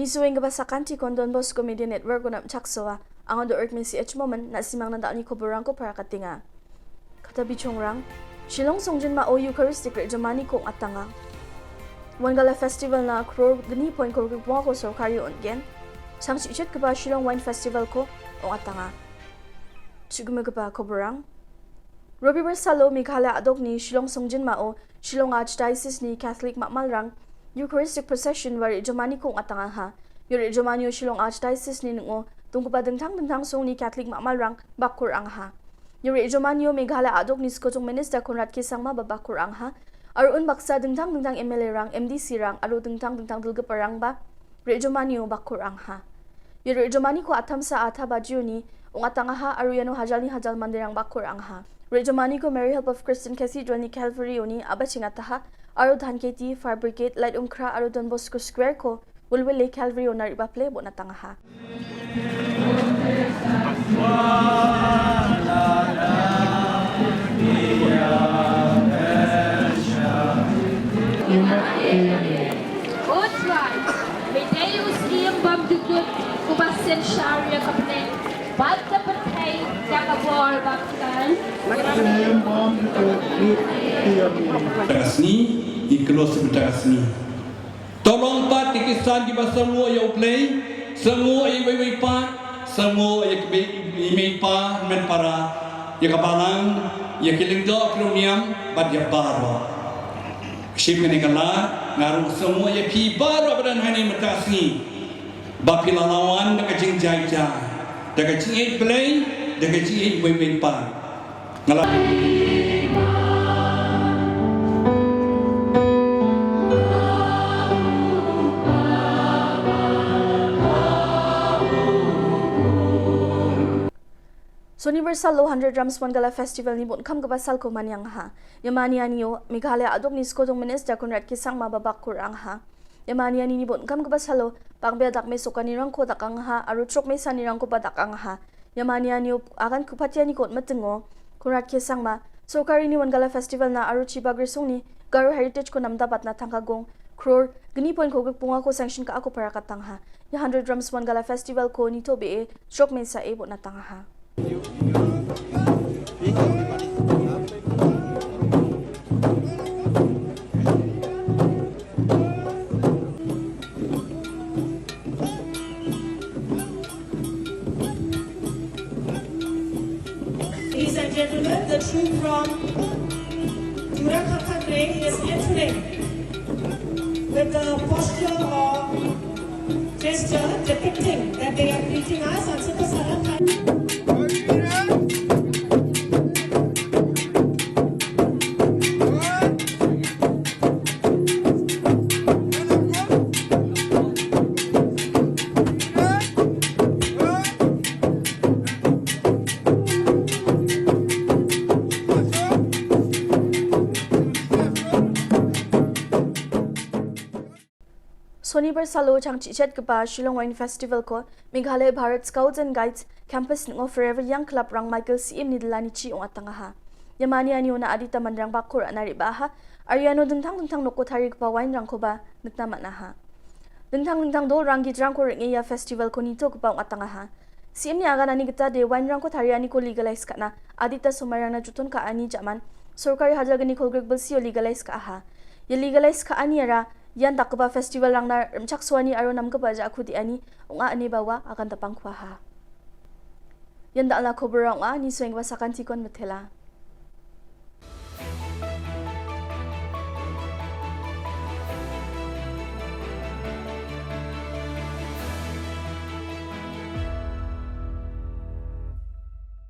Ni suwing gaba sa kanti kon Don Bosco Media Network unam chaksoa ang do earth si H moment na simang nanda ni Koborrang ko para katinga. Katabi chongrang Shillong songjin ma o Eucharistic Jamani kong atanga. Wangala Festival na crore gani point ko bunga ko sorkari ongen. Sang siichet gaba Shillong Wine Festival ko ong atanga. Chigume gaba Koborrang. Robi Bersalo Meghalaya adok ni Shillong songjin ma o Shillong Archdiocese ni Catholic Makmalrang Eucharistic procession wari Jamani kong atanga ha. Yuri Jamani o Shillong Archdiocese ni ngo tunggu pa dengtang song ni Catholic Makmalrang bakur ang ha. Yuri Jamani o Meghalaya adok ni Skotong Minister Konrad Kisangma babakur ang ha. Arun baksa dengtang MLA rang MDC rang aru dengtang dilgaparang ba. Yuri Jamani o bakur ang ha. Yuri Jamani ko atam sa ata baju ni ong atanga ha aru yano hajal mandirang bakur ang ha. Yuri Jamani ko Mary Help of Christian Cathedral ni Calvary o ni abaching ataha. Aru dhan keti Fire Brigade Light Umkra aru Don Bosco Square ko Wilwile Calvary o nariba play bo na tanga ha. Otswai, Medeus iyang bamdugot kubasen syariya kapne bad na patay yakabor baktan. Asni, ikhlas berasni. Tolong pat dikisan di semua yang play, semua yang pat, semua yang pa men para yang kabalang, yang kilingdo kroniam bad ya baro. Ship menikala ngaruh semua yang pi baro badan hani metasni. Bapilalawan dekat jing jaja, dekat jing play, dekat jing pa. Ngalah. So Universal Low 100 Drums Wangala Festival ni bon kam gabasal ko manyang ha. Yamani aniyo Meghalaya adok ni Skotong Minister Konrad Kisangma babakur ang ha. Yamani ani ni bon kam gabasalo pangbedak me sokanirang ko dakang ha aru trok me sanirang ko badakang ha. Yamani aniyo akan kupatya ni kot matengo Konrad Kisangma sokari ni Wangala Festival na aru chibagrisong ni Garo Heritage ko namdapat na tangkagong crore gani point ko punga ko sanction ka ako para katang ha. Ya 100 Drums Wangala Festival ko ni tobe e trok me sa ebo na tanga ha. Ladies and gentlemen, the troop from Koborrang is entering with the posture or gesture depicting that they are greeting us on Super Salantini. Sony Bersalo chang chichet kapa Shillong Wine Festival ko Meghalaya Bharat Scouts and Guides Campus ngo Forever Young Club rang Michael CM ni Delani chi ong atanga ha. Yamani ani na adita mandrang bakur anari ba ha. Ariano dengtang noko thari kapa wine rang ko ba nagtama na ha. Dengtang do rang gidrang ko ring ya festival ko nito kapa ong atanga ha. CM ni aga nani kita de wine rang ko thari ani ko legalize ka na adita sumarang na juton ka ani jaman sorkari hajar gani ko gregbal siyo legalize ka ha. Ya legalize ka ani ara yan takba festival lang na chakswani aro nam ka baja khudi ani unga ani bawa akan tapang khwa ha yan da ala Koborrang ni sweng wa sakanti kon mathela.